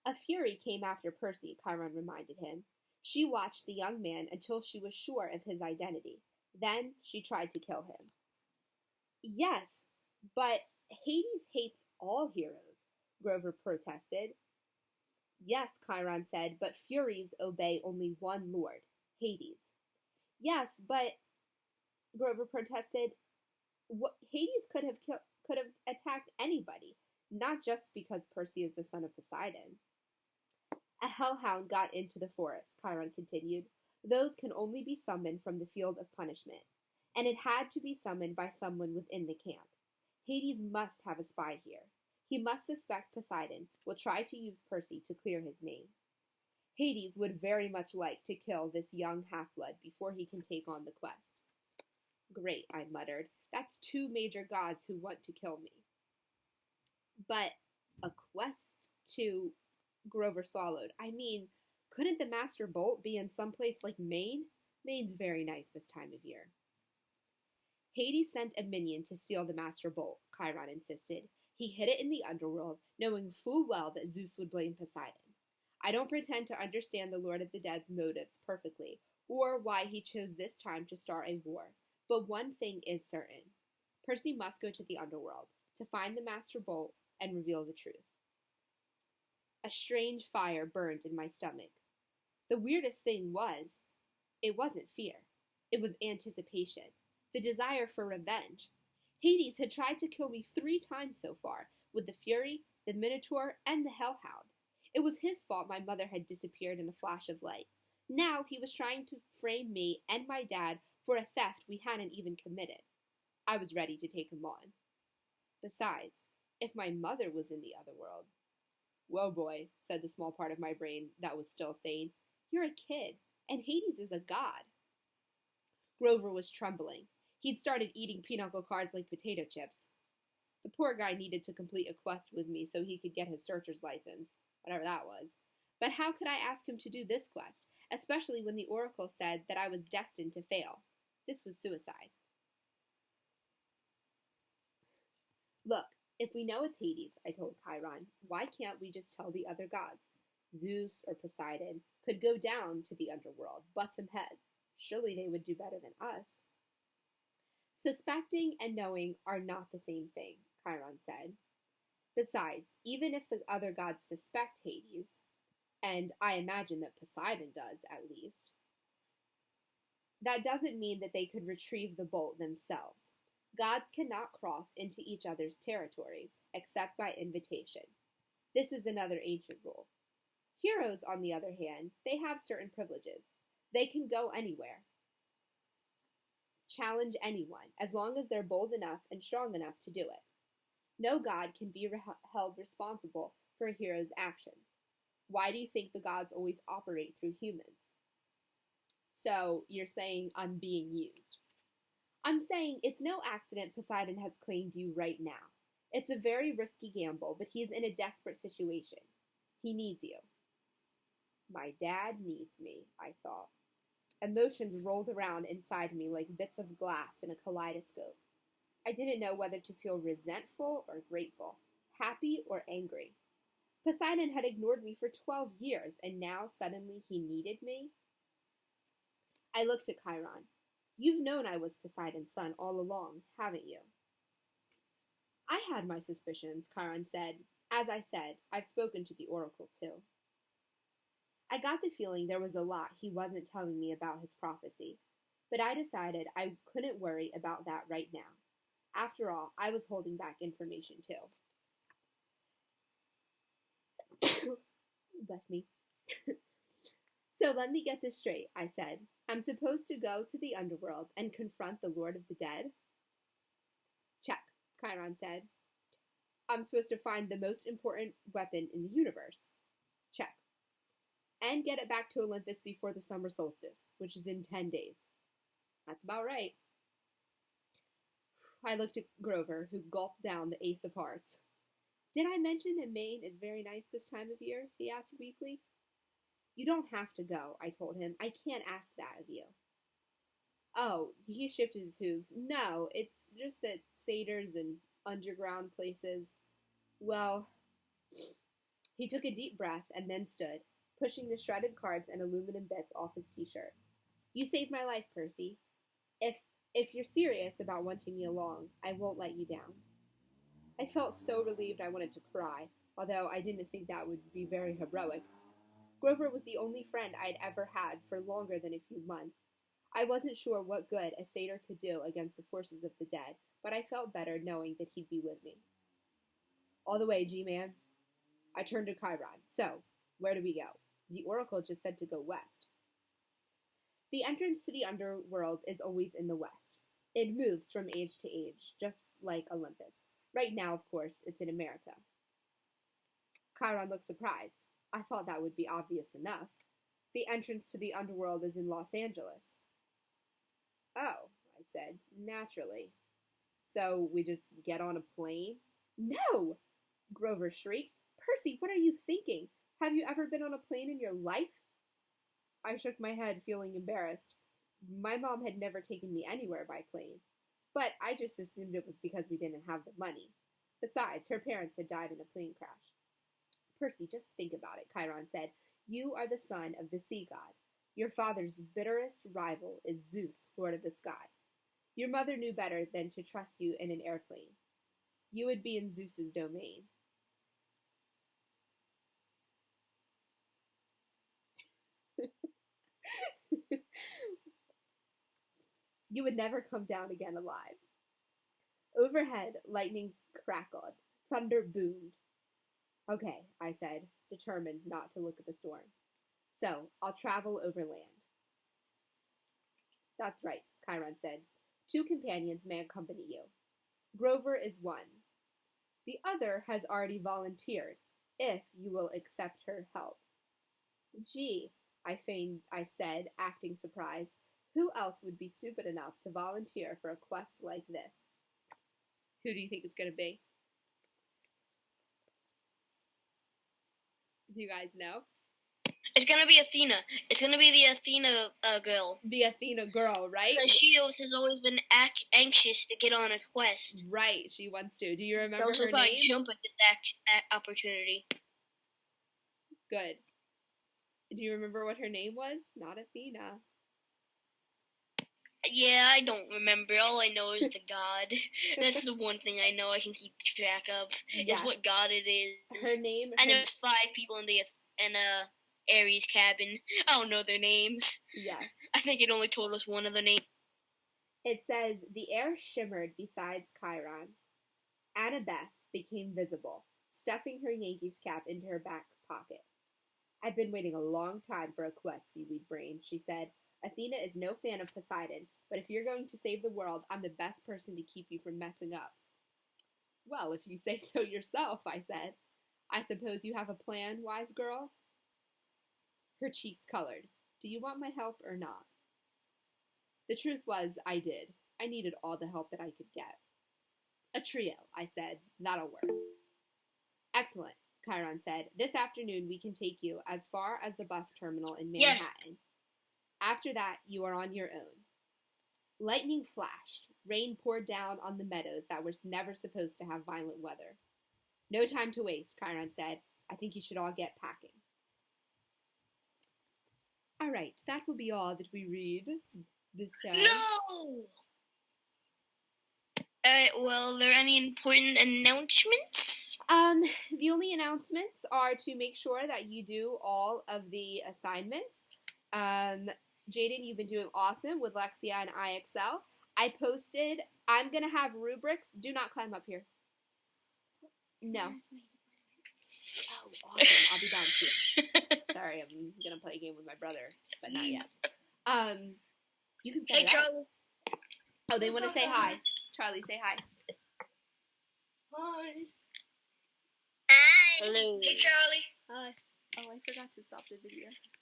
A fury came after Percy, Chiron reminded him. She watched the young man until she was sure of his identity. Then she tried to kill him. Yes, but Hades hates all heroes, Grover protested. Yes, Chiron said, but Furies obey only one lord, Hades. Yes, but Grover protested. Hades could have attacked anybody, not just because Percy is the son of Poseidon. A hellhound got into the forest, Chiron continued. Those can only be summoned from the field of punishment, and it had to be summoned by someone within the camp. Hades must have a spy here. He must suspect Poseidon will try to use Percy to clear his name. Hades would very much like to kill this young half-blood before he can take on the quest. Great, I muttered. That's two major gods who want to kill me. But a quest to Grover swallowed. I mean, couldn't the Master Bolt be in some place like Maine? Maine's very nice this time of year. Hades sent a minion to steal the Master Bolt, Chiron insisted. He hid it in the underworld, knowing full well that Zeus would blame Poseidon. I don't pretend to understand the Lord of the Dead's motives perfectly, or why he chose this time to start a war, but one thing is certain. Percy must go to the underworld to find the Master Bolt and reveal the truth. A strange fire burned in my stomach. The weirdest thing was, it wasn't fear. It was anticipation, the desire for revenge. Hades had tried to kill me 3 times so far, with the Fury, the Minotaur, and the Hellhound. It was his fault my mother had disappeared in a flash of light. Now he was trying to frame me and my dad for a theft we hadn't even committed. I was ready to take him on. Besides, if my mother was in the other world... Whoa, boy, said the small part of my brain that was still sane. You're a kid, and Hades is a god. Grover was trembling. He'd started eating pinochle cards like potato chips. The poor guy needed to complete a quest with me so he could get his searcher's license, whatever that was. But how could I ask him to do this quest, especially when the oracle said that I was destined to fail? This was suicide. Look, if we know it's Hades, I told Chiron, why can't we just tell the other gods? Zeus or Poseidon could go down to the underworld, bust some heads. Surely they would do better than us. Suspecting and knowing are not the same thing, Chiron said. Besides, even if the other gods suspect Hades, and I imagine that Poseidon does at least, that doesn't mean that they could retrieve the bolt themselves. Gods cannot cross into each other's territories except by invitation. This is another ancient rule. Heroes, on the other hand, they have certain privileges. They can go anywhere, challenge anyone, as long as they're bold enough and strong enough to do it. No god can be held responsible for a hero's actions. Why do you think the gods always operate through humans? So, you're saying I'm being used. I'm saying it's no accident Poseidon has claimed you right now. It's a very risky gamble, but he's in a desperate situation. He needs you. My dad needs me, I thought. Emotions rolled around inside me like bits of glass in a kaleidoscope. I didn't know whether to feel resentful or grateful, happy or angry. Poseidon had ignored me for 12 years, and now suddenly he needed me? I looked at Chiron. You've known I was Poseidon's son all along, haven't you? I had my suspicions, Chiron said. As I said, I've spoken to the oracle too. I got the feeling there was a lot he wasn't telling me about his prophecy, but I decided I couldn't worry about that right now. After all, I was holding back information too. Bless me. So let me get this straight, I said. I'm supposed to go to the underworld and confront the Lord of the Dead? Check, Chiron said. I'm supposed to find the most important weapon in the universe. Check. And get it back to Olympus before the summer solstice, which is in 10 days. That's about right. I looked at Grover, who gulped down the ace of hearts. Did I mention that Maine is very nice this time of year? He asked weakly. You don't have to go, I told him. I can't ask that of you. Oh, he shifted his hooves. No, it's just that satyrs and underground places, well, He took a deep breath and then stood, pushing the shredded cards and aluminum bits off his t-shirt. You saved my life, Percy. If if you're serious about wanting me along, I won't let you down. I felt so relieved I wanted to cry, although I didn't think that would be very heroic. Grover was the only friend I'd ever had for longer than a few months. I wasn't sure what good a satyr could do against the forces of the dead, but I felt better knowing that he'd be with me. All the way, G-Man. I turned to Chiron. So, where do we go? The Oracle just said to go west. The entrance to the underworld is always in the west. It moves from age to age, just like Olympus. Right now, of course, it's in America. Chiron looked surprised. I thought that would be obvious enough. The entrance to the underworld is in Los Angeles. Oh, I said, naturally. So we just get on a plane? No! Grover shrieked. Percy, what are you thinking? Have you ever been on a plane in your life? I shook my head, feeling embarrassed. My mom had never taken me anywhere by plane, but I just assumed it was because we didn't have the money. Besides, her parents had died in a plane crash. Percy, just think about it, Chiron said. You are the son of the sea god. Your father's bitterest rival is Zeus, lord of the sky. Your mother knew better than to trust you in an airplane. You would be in Zeus's domain. You would never come down again alive. Overhead, lightning crackled. Thunder boomed. Okay, I said, determined not to look at the storm. So, I'll travel overland. That's right, Chiron said. 2 companions may accompany you. Grover is one. The other has already volunteered, if you will accept her help. Gee, I said, acting surprised. Who else would be stupid enough to volunteer for a quest like this? Who do you think it's going to be? Do you guys know? It's gonna be Athena. It's gonna be the Athena girl. The Athena girl, right? Because she has always been anxious to get on a quest. Right, she wants to. Do you remember so her she'll probably name? Jump at this opportunity. Good. Do you remember what her name was? Not Athena. Yeah, I don't remember. All I know is the god. That's the one thing I know I can keep track of. Yes. Is what god it is. Her name. I know it's 5 people in Ares cabin. I don't know their names. Yes. I think it only told us one of the names. It says, the air shimmered besides Chiron. Annabeth became visible, stuffing her Yankees cap into her back pocket. I've been waiting a long time for a quest, seaweed brain, she said. Athena is no fan of Poseidon, but if you're going to save the world, I'm the best person to keep you from messing up. Well, if you say so yourself, I said. I suppose you have a plan, wise girl? Her cheeks colored. Do you want my help or not? The truth was, I did. I needed all the help that I could get. A trio, I said. That'll work. Excellent, Chiron said. This afternoon we can take you as far as the bus terminal in Manhattan. Yeah. After that, you are on your own. Lightning flashed. Rain poured down on the meadows that were never supposed to have violent weather. No time to waste, Chiron said. I think you should all get packing. All right, that will be all that we read this time. No! Well, are there any important announcements? The only announcements are to make sure that you do all of the assignments. Jaden, you've been doing awesome with Lexia and IXL. I posted, I'm going to have rubrics. Do not climb up here. No. Oh, awesome. I'll be down soon. Sorry, I'm going to play a game with my brother, but not yet. You can say Hey, Charlie. Oh, they want to say hi. Charlie, say hi. Hi. Hi. Hello. Hey, Charlie. Hi. Oh, I forgot to stop the video.